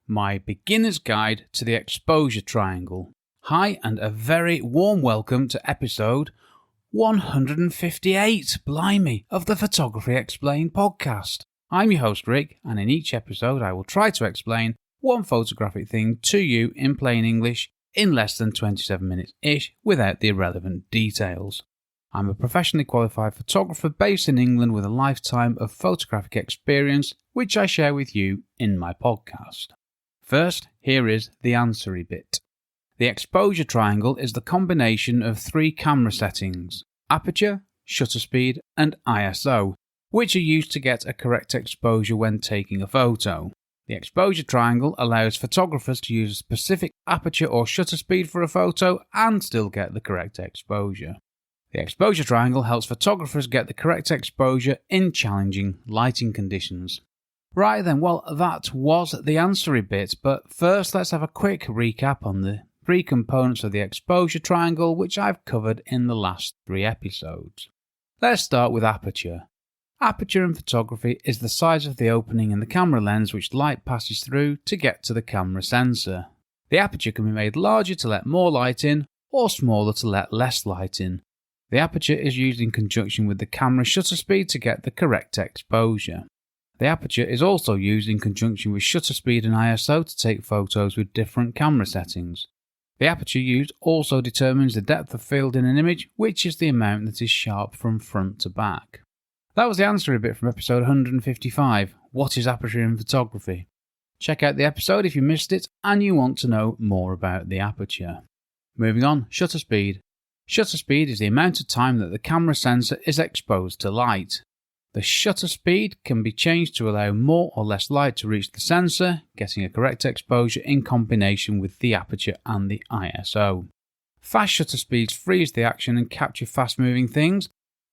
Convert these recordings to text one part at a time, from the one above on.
my beginner's guide to the exposure triangle. Hi, and a very warm welcome to episode 158, blimey, of the Photography Explained podcast. I'm your host Rick, and in each episode I will try to explain one photographic thing to you in plain English in less than 27 minutes-ish without the irrelevant details. I'm a professionally qualified photographer based in England with a lifetime of photographic experience, which I share with you in my podcast. First, here is the answery bit. The exposure triangle is the combination of three camera settings: aperture, shutter speed, and ISO, which are used to get a correct exposure when taking a photo. The exposure triangle allows photographers to use a specific aperture or shutter speed for a photo and still get the correct exposure. The exposure triangle helps photographers get the correct exposure in challenging lighting conditions. Right then, well, that was the answery bit, but first let's have a quick recap on the three components of the exposure triangle which I've covered in the last 3 episodes. Let's start with aperture. Aperture in photography is the size of the opening in the camera lens which light passes through to get to the camera sensor. The aperture can be made larger to let more light in or smaller to let less light in. The aperture is used in conjunction with the camera shutter speed to get the correct exposure. The aperture is also used in conjunction with shutter speed and ISO to take photos with different camera settings. The aperture used also determines the depth of field in an image, which is the amount that is sharp from front to back. That was the answer bit from episode 155, What is Aperture in Photography? Check out the episode if you missed it and you want to know more about the aperture. Moving on, shutter speed. Shutter speed is the amount of time that the camera sensor is exposed to light. The shutter speed can be changed to allow more or less light to reach the sensor, getting a correct exposure in combination with the aperture and the ISO. Fast shutter speeds freeze the action and capture fast-moving things,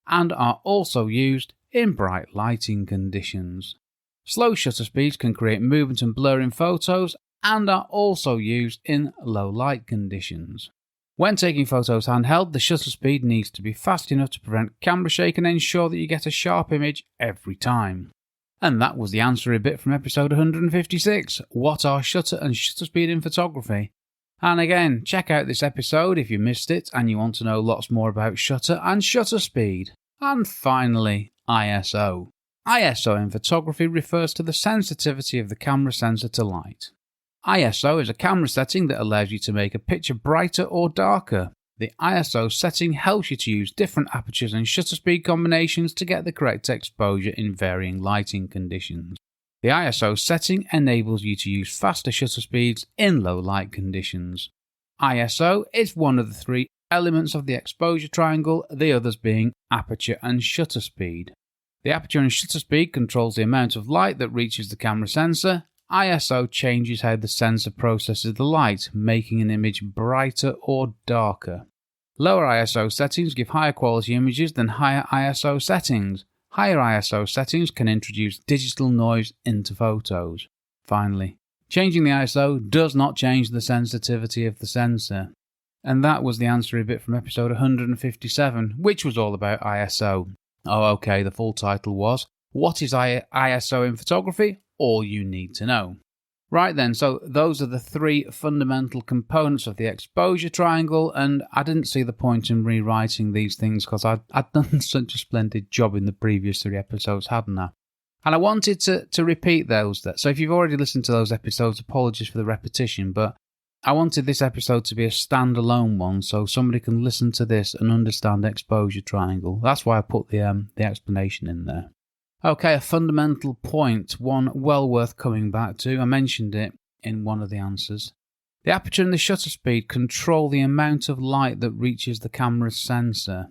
and are also used in bright lighting conditions. Slow shutter speeds can create movement and blur in photos, and are also used in low light conditions. When taking photos handheld, the shutter speed needs to be fast enough to prevent camera shake and ensure that you get a sharp image every time. And that was the answery bit from episode 156, What are shutter and shutter speed in photography? And again, check out this episode if you missed it and you want to know lots more about shutter and shutter speed. And finally, ISO. ISO in photography refers to the sensitivity of the camera sensor to light. ISO is a camera setting that allows you to make a picture brighter or darker. The ISO setting helps you to use different apertures and shutter speed combinations to get the correct exposure in varying lighting conditions. The ISO setting enables you to use faster shutter speeds in low light conditions. ISO is one of the 3 elements of the exposure triangle, the others being aperture and shutter speed. The aperture and shutter speed controls the amount of light that reaches the camera sensor. ISO changes how the sensor processes the light, making an image brighter or darker. Lower ISO settings give higher quality images than higher ISO settings. Higher ISO settings can introduce digital noise into photos. Finally, changing the ISO does not change the sensitivity of the sensor. And that was the answery bit from episode 157, which was all about ISO. Oh, okay, the full title was, What is ISO in Photography? All you need to know. Right then, so those are the 3 fundamental components of the exposure triangle, and I didn't see the point in rewriting these things because I'd done such a splendid job in the previous 3 episodes, hadn't I? And I wanted to repeat those. So if you've already listened to those episodes, apologies for the repetition, but I wanted this episode to be a standalone one so somebody can listen to this and understand the exposure triangle. That's why I put the explanation in there. Okay, a fundamental point, one well worth coming back to. I mentioned it in one of the answers. The aperture and the shutter speed control the amount of light that reaches the camera's sensor.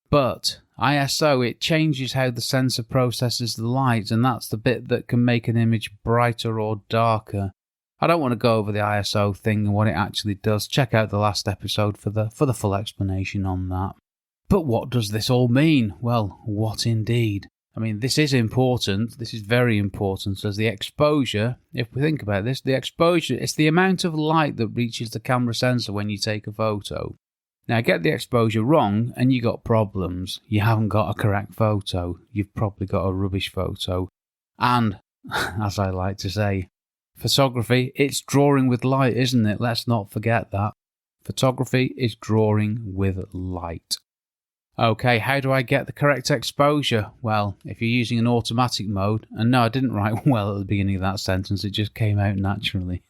But ISO, it changes how the sensor processes the light, and that's the bit that can make an image brighter or darker. I don't want to go over the ISO thing and what it actually does. Check out the last episode for the full explanation on that. But what does this all mean? Well, what indeed? I mean, this is important. This is very important as the exposure, if we think about this, the exposure is the amount of light that reaches the camera sensor when you take a photo. Now, get the exposure wrong and you got problems. You haven't got a correct photo. You've probably got a rubbish photo. And, as I like to say, Photography, it's drawing with light, isn't it? Let's not forget that. Photography is drawing with light. Okay, how do I get the correct exposure? Well, if you're using an automatic mode, and no, I didn't write well at the beginning of that sentence, it just came out naturally.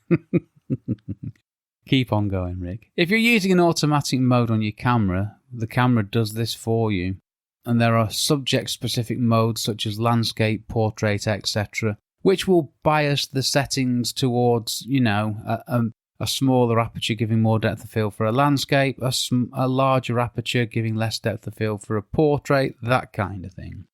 Keep on going, Rick. If you're using an automatic mode on your camera, the camera does this for you. And there are subject-specific modes such as landscape, portrait, etc., which will bias the settings towards, a smaller aperture giving more depth of field for a landscape, a larger aperture giving less depth of field for a portrait, that kind of thing.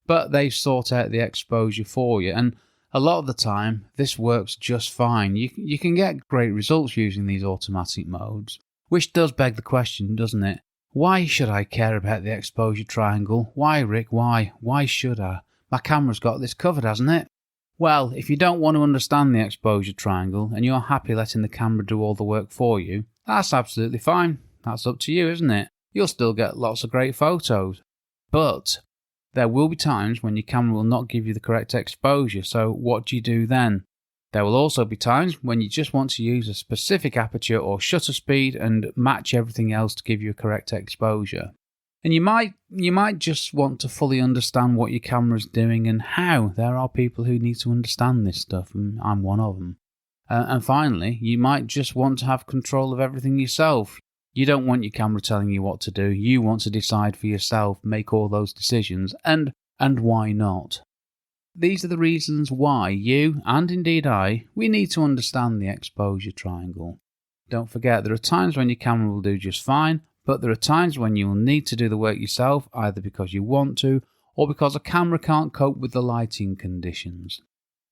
But they sort out the exposure for you, and a lot of the time this works just fine. You can get great results using these automatic modes, which does beg the question, doesn't it? Why should I care about the exposure triangle? Why, Rick, why? Why should I? My camera's got this covered, hasn't it? Well, if you don't want to understand the exposure triangle and you're happy letting the camera do all the work for you, that's absolutely fine. That's up to you, isn't it? You'll still get lots of great photos. But there will be times when your camera will not give you the correct exposure, so what do you do then? There will also be times when you just want to use a specific aperture or shutter speed and match everything else to give you a correct exposure. And you might just want to fully understand what your camera's doing and how. There are people who need to understand this stuff, and I'm one of them. And finally, you might just want to have control of everything yourself. You don't want your camera telling you what to do. You want to decide for yourself, make all those decisions, and why not? These are the reasons why you, and indeed we need to understand the exposure triangle. Don't forget, there are times when your camera will do just fine, but there are times when you will need to do the work yourself, either because you want to, or because a camera can't cope with the lighting conditions.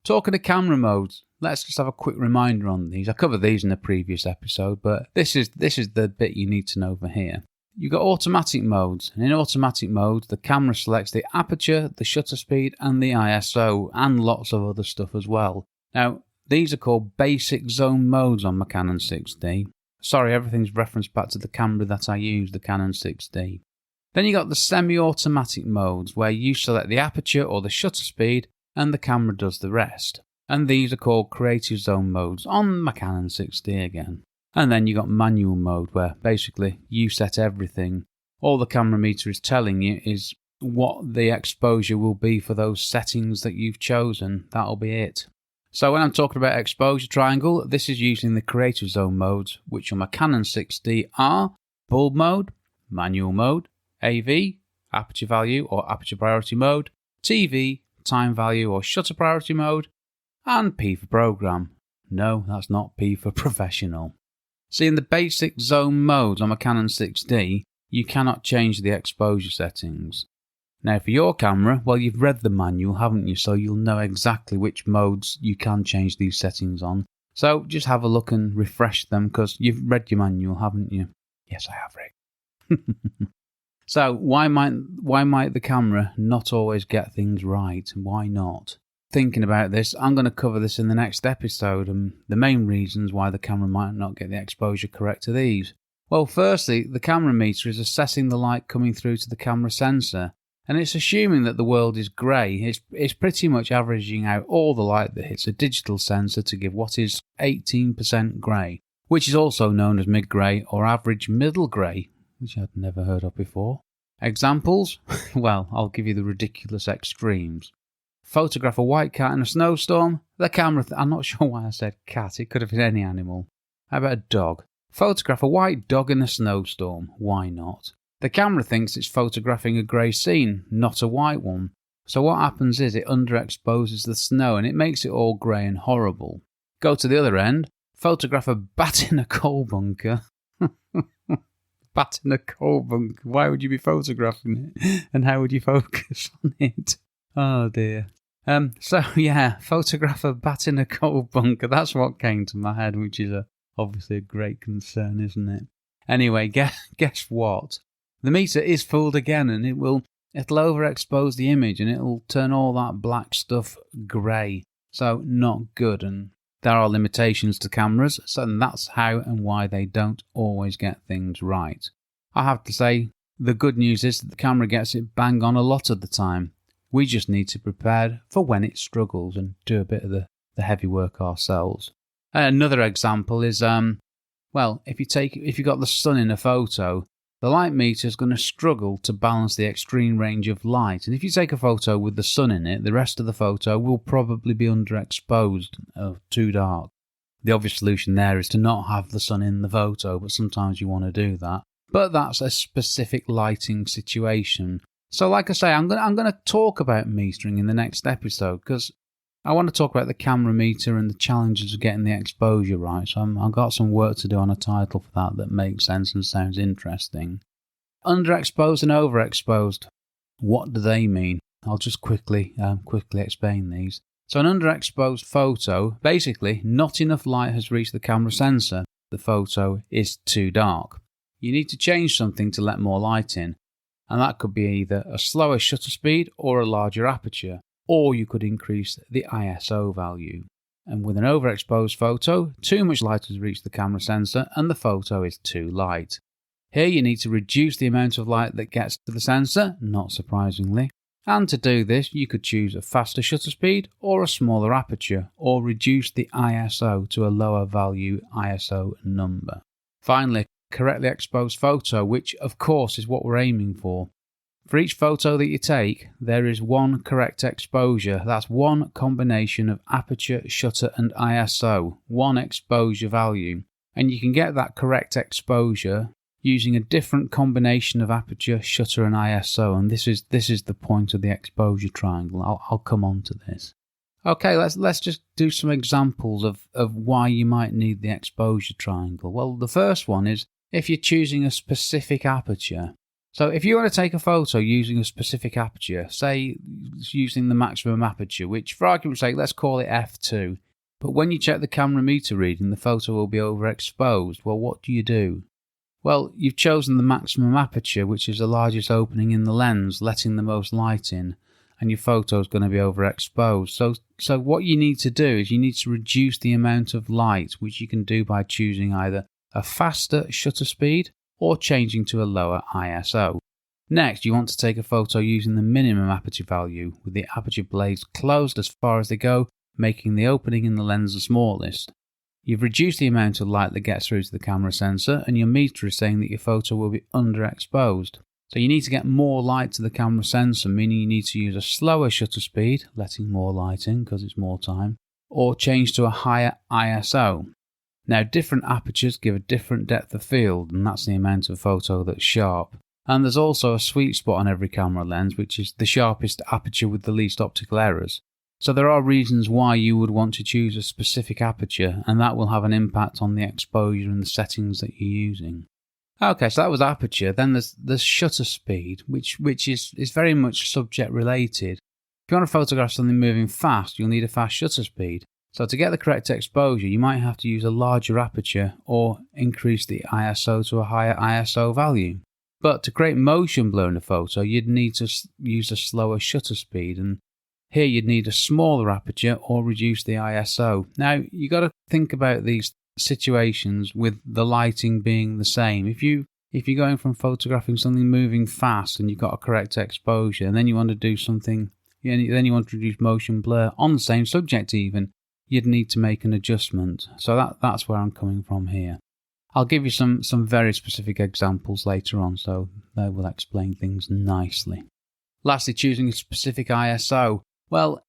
Talking of camera modes, let's just have a quick reminder on these. I covered these in a previous episode, but this is the bit you need to know for here. You've got automatic modes, and in automatic modes, the camera selects the aperture, the shutter speed, and the ISO, and lots of other stuff as well. Now, these are called basic zone modes on my Canon 6D. Sorry, everything's referenced back to the camera that I use, the Canon 6D. Then you got the semi-automatic modes, where you select the aperture or the shutter speed, and the camera does the rest. And these are called creative zone modes on my Canon 6D again. And then you got manual mode, where basically you set everything. All the camera meter is telling you is what the exposure will be for those settings that you've chosen. That'll be it. So when I'm talking about exposure triangle, this is using the creative zone modes, which on my Canon 6D are bulb mode, manual mode, AV, aperture value or aperture priority mode, TV, time value or shutter priority mode, and P for program. No, that's not P for professional. See, in the basic zone modes on my Canon 6D, you cannot change the exposure settings. Now for your camera, well, you've read the manual, haven't you? So you'll know exactly which modes you can change these settings on. So just have a look and refresh them, because you've read your manual, haven't you? Yes, I have, Rick. So why might the camera not always get things right? Why not? Thinking about this, I'm going to cover this in the next episode, and the main reasons why the camera might not get the exposure correct are these. Well, firstly, the camera meter is assessing the light coming through to the camera sensor, and it's assuming that the world is grey. It's pretty much averaging out all the light that hits a digital sensor to give what is 18% grey, which is also known as mid-grey or average middle grey, which I'd never heard of before. Examples? Well, I'll give you the ridiculous extremes. Photograph a white cat in a snowstorm, the camera... I'm not sure why I said cat, it could have been any animal. How about a dog? Photograph a white dog in a snowstorm, why not? The camera thinks it's photographing a grey scene, not a white one. So what happens is it underexposes the snow and it makes it all grey and horrible. Go to the other end, photograph a bat in a coal bunker. Bat in a coal bunker, why would you be photographing it? And how would you focus on it? Oh dear. Photograph a bat in a coal bunker. That's what came to my head, which is obviously a great concern, isn't it? Anyway, guess what? The meter is fooled again, and it'll overexpose the image, and it'll turn all that black stuff grey. So not good, and there are limitations to cameras, so that's how and why they don't always get things right. I have to say, the good news is that the camera gets it bang on a lot of the time. We just need to prepare for when it struggles and do a bit of the the heavy work ourselves. Another example is, if you got the sun in a photo, the light meter is going to struggle to balance the extreme range of light. And if you take a photo with the sun in it, the rest of the photo will probably be underexposed or too dark. The obvious solution there is to not have the sun in the photo, but sometimes you want to do that. But that's a specific lighting situation. So like I say, I'm going to talk about metering in the next episode because I want to talk about the camera meter and the challenges of getting the exposure right. So I've got some work to do on a title for that makes sense and sounds interesting. Underexposed and overexposed. What do they mean? I'll just quickly explain these. So an underexposed photo, basically not enough light has reached the camera sensor. The photo is too dark. You need to change something to let more light in. And that could be either a slower shutter speed or a larger aperture. Or you could increase the ISO value. And with an overexposed photo, too much light has reached the camera sensor and the photo is too light. Here you need to reduce the amount of light that gets to the sensor, not surprisingly. And to do this, you could choose a faster shutter speed or a smaller aperture, or reduce the ISO to a lower value ISO number. Finally, correctly exposed photo, which of course is what we're aiming for. For each photo that you take, there is one correct exposure. That's one combination of aperture, shutter and ISO, one exposure value. And you can get that correct exposure using a different combination of aperture, shutter and ISO. And this is the point of the exposure triangle. I'll come on to this. Okay, let's just do some examples of why you might need the exposure triangle. Well, the first one is if you're choosing a specific aperture. So if you want to take a photo using a specific aperture, say using the maximum aperture, which for argument's sake, let's call it f2, but when you check the camera meter reading, the photo will be overexposed. Well, what do? Well, you've chosen the maximum aperture, which is the largest opening in the lens, letting the most light in, and your photo is going to be overexposed. So what you need to do is you need to reduce the amount of light, which you can do by choosing either a faster shutter speed or changing to a lower ISO. Next, you want to take a photo using the minimum aperture value, with the aperture blades closed as far as they go, making the opening in the lens the smallest. You've reduced the amount of light that gets through to the camera sensor, and your meter is saying that your photo will be underexposed. So you need to get more light to the camera sensor, meaning you need to use a slower shutter speed, letting more light in because it's more time, or change to a higher ISO. Now, different apertures give a different depth of field, and that's the amount of photo that's sharp. And there's also a sweet spot on every camera lens, which is the sharpest aperture with the least optical errors. So there are reasons why you would want to choose a specific aperture, and that will have an impact on the exposure and the settings that you're using. Okay, so that was aperture. Then there's shutter speed, which is very much subject related. If you want to photograph something moving fast, you'll need a fast shutter speed. So to get the correct exposure, you might have to use a larger aperture or increase the ISO to a higher ISO value. But to create motion blur in a photo, you'd need to use a slower shutter speed, and here you'd need a smaller aperture or reduce the ISO. Now, you got to think about these situations with the lighting being the same. If you're going from photographing something moving fast and you've got a correct exposure, and then you want to do something, then you want to reduce motion blur on the same subject even, you'd need to make an adjustment. So that's where I'm coming from here. I'll give you some very specific examples later on, so they will explain things nicely. Lastly, choosing a specific ISO. Well,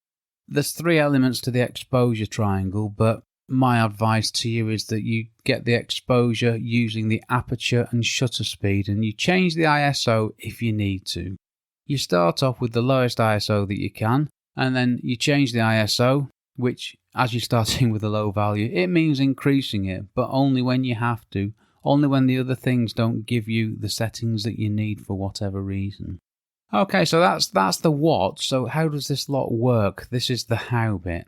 there's 3 elements to the exposure triangle, but my advice to you is that you get the exposure using the aperture and shutter speed, and you change the ISO if you need to. You start off with the lowest ISO that you can, and then you change the ISO, which, as you're starting with a low value, it means increasing it, but only when you have to, only when the other things don't give you the settings that you need for whatever reason. Okay, so that's the what. So how does this lot work? This is the how bit.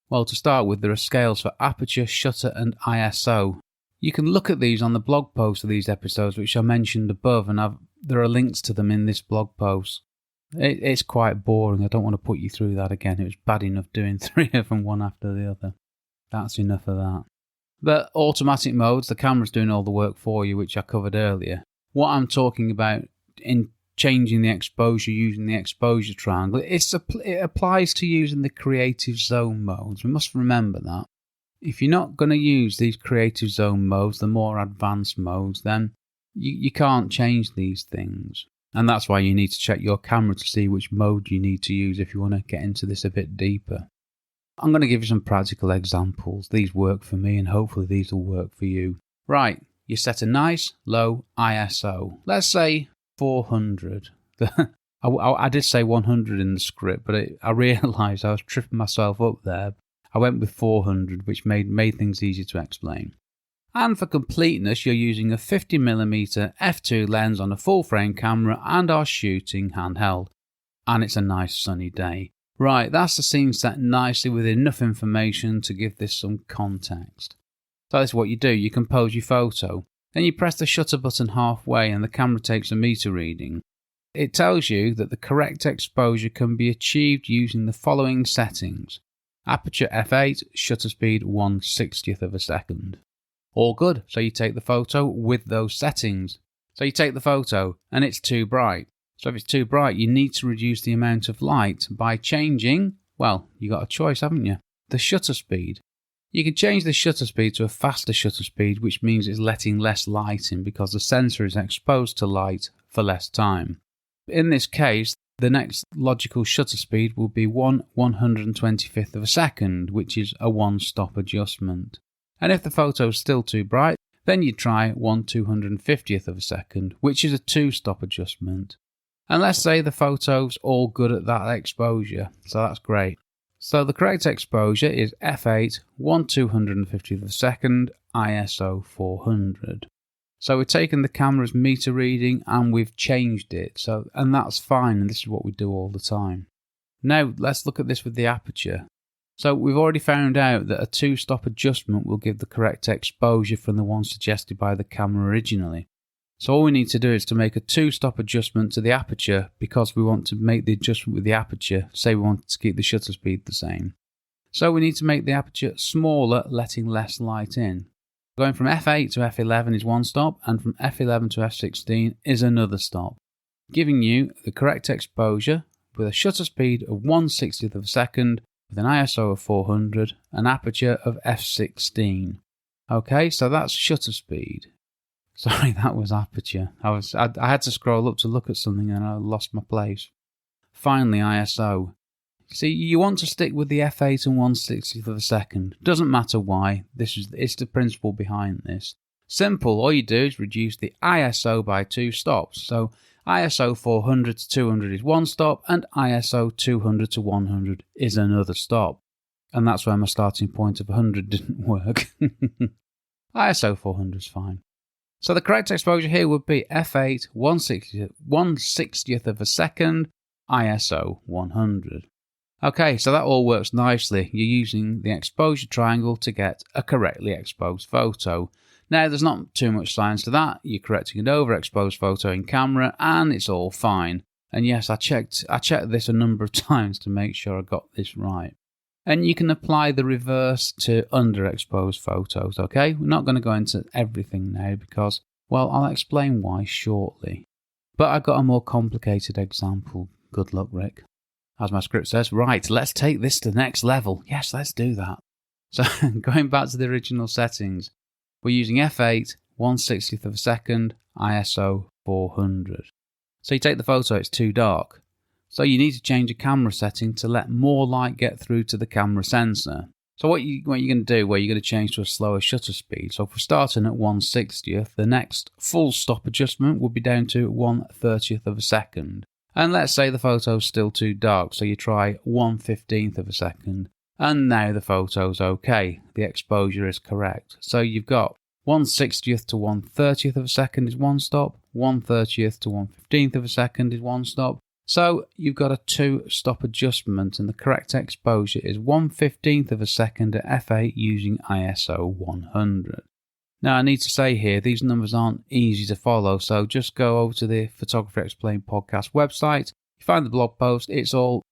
Well, to start with, there are scales for aperture, shutter and ISO. You can look at these on the blog post of these episodes, which I mentioned above, and there are links to them in this blog post. It's quite boring. I don't want to put you through that again. It was bad enough doing 3 of them one after the other. That's enough of that. But automatic modes, the camera's doing all the work for you, which I covered earlier. What I'm talking about in changing the exposure using the exposure triangle. It applies to using the creative zone modes. We must remember that. If you're not going to use these creative zone modes, the more advanced modes, then you can't change these things. And that's why you need to check your camera to see which mode you need to use if you want to get into this a bit deeper. I'm going to give you some practical examples. These work for me and hopefully these will work for you. Right, you set a nice low ISO. Let's say 400. I did say 100 in the script, but I realised I was tripping myself up there. I went with 400, which made things easier to explain. And for completeness, you're using a 50mm f2 lens on a full-frame camera and are shooting handheld. And it's a nice sunny day. Right, that's the scene set nicely with enough information to give this some context. So that's what you do. You compose your photo. Then you press the shutter button halfway and the camera takes a meter reading. It tells you that the correct exposure can be achieved using the following settings. Aperture f8, shutter speed 1/60th of a second. All good, so you take the photo with those settings. So you take the photo and it's too bright. So if it's too bright, you need to reduce the amount of light by changing, well, you got a choice, haven't you? The shutter speed. You can change the shutter speed to a faster shutter speed, which means it's letting less light in because the sensor is exposed to light for less time. In this case, the next logical shutter speed will be 1/125th of a second, which is a one-stop adjustment. And if the photo is still too bright, then you try 1/250th of a second, which is a two-stop adjustment. And let's say the photo's all good at that exposure, so that's great. So the correct exposure is f8, 1/250th of a second, ISO 400. So we've taken the camera's meter reading and we've changed it, and that's fine, and this is what we do all the time. Now let's look at this with the aperture. So we've already found out that a two-stop adjustment will give the correct exposure from the one suggested by the camera originally. So all we need to do is to make a two-stop adjustment to the aperture because we want to make the adjustment with the aperture, say we want to keep the shutter speed the same. So we need to make the aperture smaller, letting less light in. Going from f8 to f11 is one stop, and from f11 to f16 is another stop, giving you the correct exposure with a shutter speed of 1/60th of a second, with an ISO of 400, an aperture of f16. Okay, so that's shutter speed. Sorry, that was aperture. I had to scroll up to look at something and I lost my place. Finally, ISO. See, you want to stick with the f8 and 1/60th of a second. Doesn't matter why. It's the principle behind this. Simple. All you do is reduce the ISO by two stops. So ISO 400 to 200 is one stop, and ISO 200 to 100 is another stop. And that's why my starting point of 100 didn't work. ISO 400 is fine. So the correct exposure here would be f8, 1/60th of a second, ISO 100. Okay, so that all works nicely. You're using the exposure triangle to get a correctly exposed photo. Now, there's not too much science to that. You're correcting an overexposed photo in camera, and it's all fine. And yes, I checked this a number of times to make sure I got this right. And you can apply the reverse to underexposed photos, okay? We're not going to go into everything now because, well, I'll explain why shortly. But I've got a more complicated example. Good luck, Rick. As my script says, right, let's take this to the next level. Yes, let's do that. So, going back to the original settings, we're using f8, 1/60th of a second, ISO 400. So you take the photo, it's too dark. So you need to change a camera setting to let more light get through to the camera sensor. So what you're going to do, you're going to change to a slower shutter speed. So if we're starting at 1/60th, the next full stop adjustment will be down to 1/30th of a second. And let's say the photo's still too dark, so you try 1/15th of a second. And now the photo's okay. The exposure is correct. So you've got 1/60th to 1/30th of a second is one stop, 1/30th to 1/15th of a second is one stop. So you've got a two-stop adjustment, and the correct exposure is 1/15th of a second at f8 using ISO 100. Now I need to say here, these numbers aren't easy to follow, so just go over to the Photography Explained podcast website. You find the blog post, it's all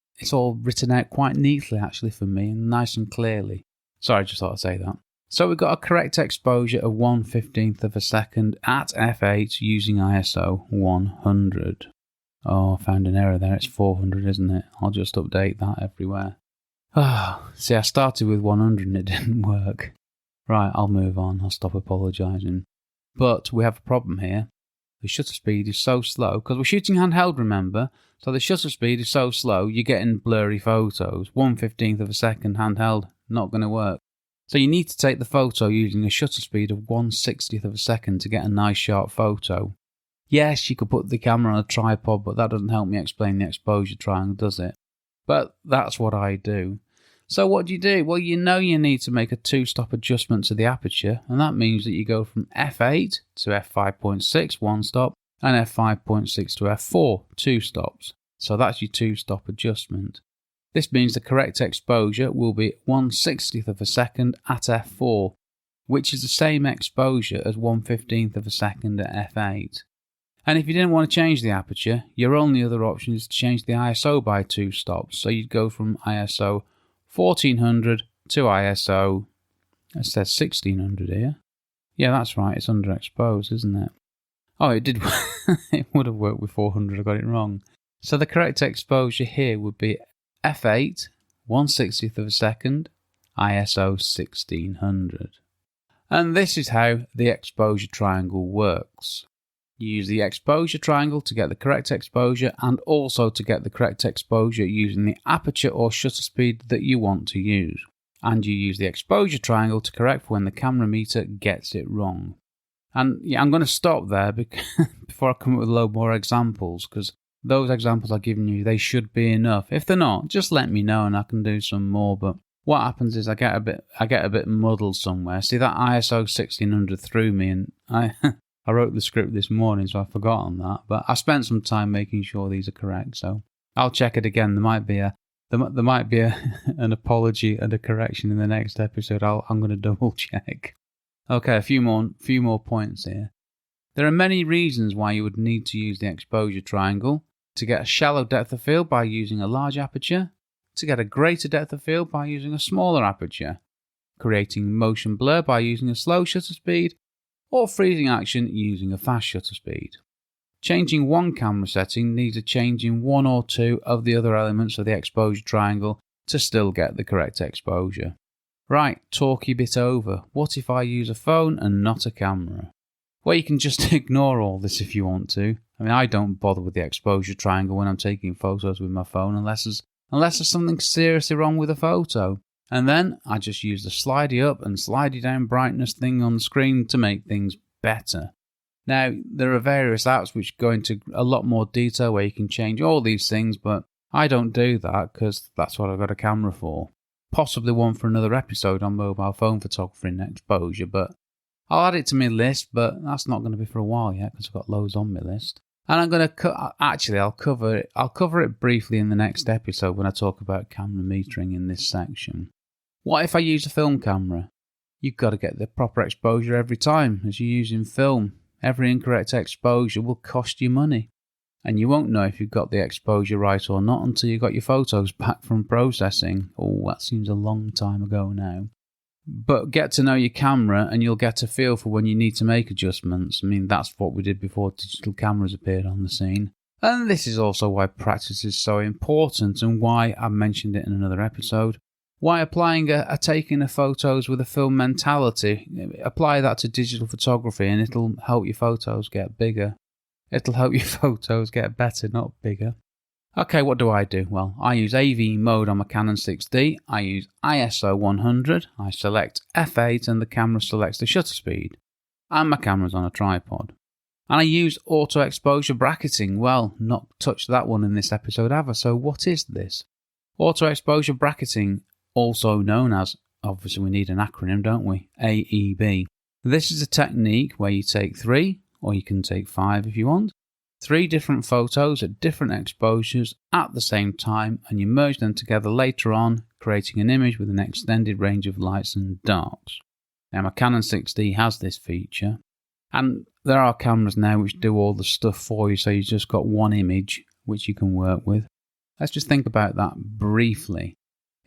written out quite neatly actually for me, and nice and clearly. Sorry, just thought I'd say that. So we've got a correct exposure of 1/15th of a second at f8 using ISO 100. Oh, I found an error there. It's 400, isn't it? I'll just update that everywhere. See, I started with 100 and it didn't work. Right, I'll move on. I'll stop apologising. But we have a problem here. The shutter speed is so slow, because we're shooting handheld, remember? So the shutter speed is so slow, you're getting blurry photos. 1/15th of a second handheld, not going to work. So you need to take the photo using a shutter speed of 1/60th of a second to get a nice sharp photo. Yes, you could put the camera on a tripod, but that doesn't help me explain the exposure triangle, does it? But that's what I do. So what do? Well, you need to make a 2-stop adjustment to the aperture, and that means that you go from f8 to f5.6, 1 stop, and f5.6 to f4, 2 stops. So that's your 2-stop adjustment. This means the correct exposure will be 1/60th of a second at f4, which is the same exposure as 1/15th of a second at f8. And if you didn't want to change the aperture, your only other option is to change the ISO by 2 stops. So you'd go from ISO 1400 to ISO, it says 1600 here. Yeah, that's right, it's underexposed, isn't it? Oh, it did, it would have worked with 400, I got it wrong. So the correct exposure here would be f8, 1/60th of a second, ISO 1600. And this is how the exposure triangle works. You use the exposure triangle to get the correct exposure and also to get the correct exposure using the aperture or shutter speed that you want to use. And you use the exposure triangle to correct when the camera meter gets it wrong. And yeah, I'm going to stop there before I come up with a load more examples, because those examples I've given you, they should be enough. If they're not, just let me know and I can do some more. But what happens is I get a bit muddled somewhere. See, that ISO 1600 threw me, and I wrote the script this morning, so I forgot on that. But I spent some time making sure these are correct, so I'll check it again. There might be an apology and a correction in the next episode. I'm going to double check. Okay, a few more points here. There are many reasons why you would need to use the exposure triangle: to get a shallow depth of field by using a large aperture, to get a greater depth of field by using a smaller aperture, creating motion blur by using a slow shutter speed, or freezing action using a fast shutter speed. Changing one camera setting needs a change in one or two of the other elements of the exposure triangle to still get the correct exposure. Right, talky bit over. What if I use a phone and not a camera? Well, you can just ignore all this if you want to. I mean, I don't bother with the exposure triangle when I'm taking photos with my phone unless there's something seriously wrong with a photo. And then I just use the slidey up and slidey down brightness thing on the screen to make things better. Now, there are various apps which go into a lot more detail where you can change all these things, but I don't do that because that's what I've got a camera for. Possibly one for another episode on mobile phone photography and exposure, but I'll add it to my list, but that's not going to be for a while yet because I've got loads on my list. And I'm going to I'll cover it briefly in the next episode when I talk about camera metering in this section. What if I use a film camera? You've got to get the proper exposure every time as you're using film. Every incorrect exposure will cost you money. And you won't know if you've got the exposure right or not until you've got your photos back from processing. Oh, that seems a long time ago now. But get to know your camera and you'll get a feel for when you need to make adjustments. I mean, that's what we did before digital cameras appeared on the scene. And this is also why practice is so important and why I mentioned it in another episode. Why applying taking of photos with a film mentality. Apply that to digital photography and it'll help your photos get bigger. It'll help your photos get better, not bigger. Okay, what do? Well, I use AV mode on my Canon 6D. I use ISO 100. I select f8 and the camera selects the shutter speed. And my camera's on a tripod. And I use auto exposure bracketing. Well, not touched that one in this episode ever. So what is this? Auto exposure bracketing, also known as, obviously we need an acronym, don't we? AEB. This is a technique where you take 3, or you can take 5 if you want, 3 different photos at different exposures at the same time, and you merge them together later on, creating an image with an extended range of lights and darks. Now my Canon 6D has this feature, and there are cameras now which do all the stuff for you, so you've just got one image which you can work with. Let's just think about that briefly.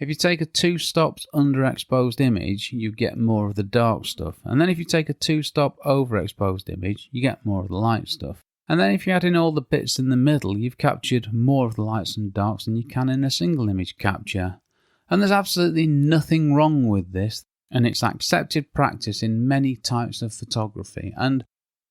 If you take a 2 stops underexposed image, you get more of the dark stuff. And then if you take a 2 stop overexposed image, you get more of the light stuff. And then if you add in all the bits in the middle, you've captured more of the lights and darks than you can in a single image capture. And there's absolutely nothing wrong with this, and it's accepted practice in many types of photography, and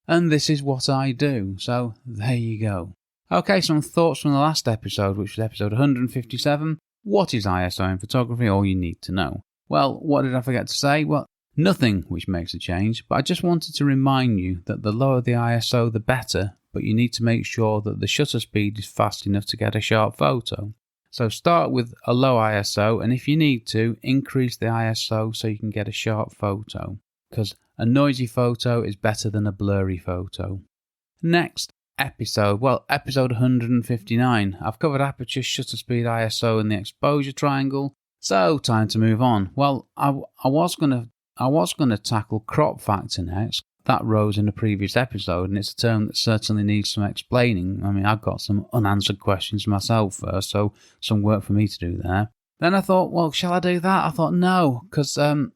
this is what I do, so there you go. Okay, some thoughts from the last episode, which was episode 157. What is ISO in photography? All you need to know. Well, what did I forget to say? Well, nothing which makes a change, but I just wanted to remind you that the lower the ISO, the better, but you need to make sure that the shutter speed is fast enough to get a sharp photo. So start with a low ISO, and if you need to, increase the ISO so you can get a sharp photo, because a noisy photo is better than a blurry photo. Next episode, episode 159. I've covered aperture, shutter speed, ISO, and the exposure triangle, so time to move on. Well, I was gonna tackle crop factor next. That rose in a previous episode, and it's a term that certainly needs some explaining. I mean, I've got some unanswered questions myself first, so some work for me to do there. Then I thought, well, shall I do that? I thought no, because I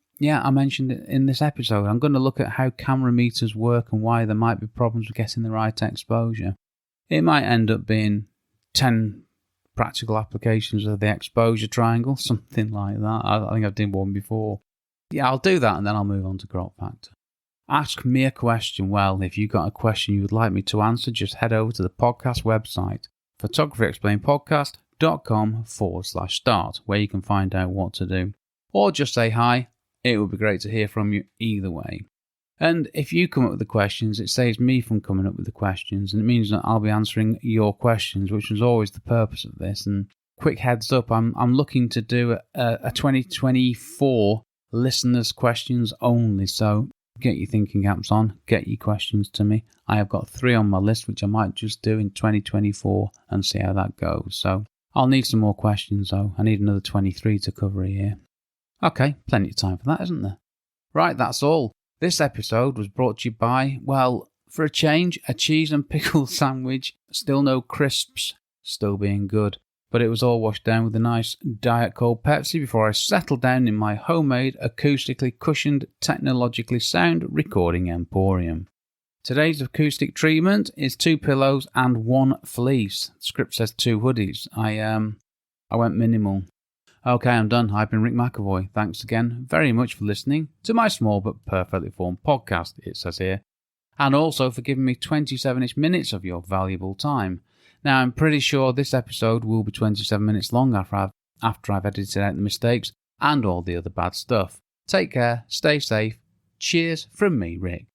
mentioned it in this episode. I'm going to look at how camera meters work and why there might be problems with getting the right exposure. It might end up being 10 practical applications of the exposure triangle, something like that. I think I've done one before. Yeah, I'll do that and then I'll move on to crop factor. Ask me a question. Well, if you've got a question you would like me to answer, just head over to the podcast website, photographyexplainedpodcast.com/start, where you can find out what to do. Or just say hi. It would be great to hear from you either way. And if you come up with the questions, it saves me from coming up with the questions, and it means that I'll be answering your questions, which was always the purpose of this. And quick heads up, I'm looking to do a 2024 listeners' questions only, so get your thinking caps on, get your questions to me. I have got 3 on my list, which I might just do in 2024 and see how that goes. So I'll need some more questions though. I need another 23 to cover a year. Okay, plenty of time for that, isn't there? Right, that's all. This episode was brought to you by, well, for a change, a cheese and pickle sandwich. Still no crisps, still being good. But it was all washed down with a nice Diet Cold Pepsi before I settled down in my homemade, acoustically cushioned, technologically sound recording emporium. Today's acoustic treatment is 2 pillows and 1 fleece. The script says 2 hoodies. I went minimal. Okay, I'm done. I've been Rick McAvoy. Thanks again very much for listening to my small but perfectly formed podcast, it says here. And also for giving me 27-ish minutes of your valuable time. Now, I'm pretty sure this episode will be 27 minutes long after I've edited out the mistakes and all the other bad stuff. Take care, stay safe. Cheers from me, Rick.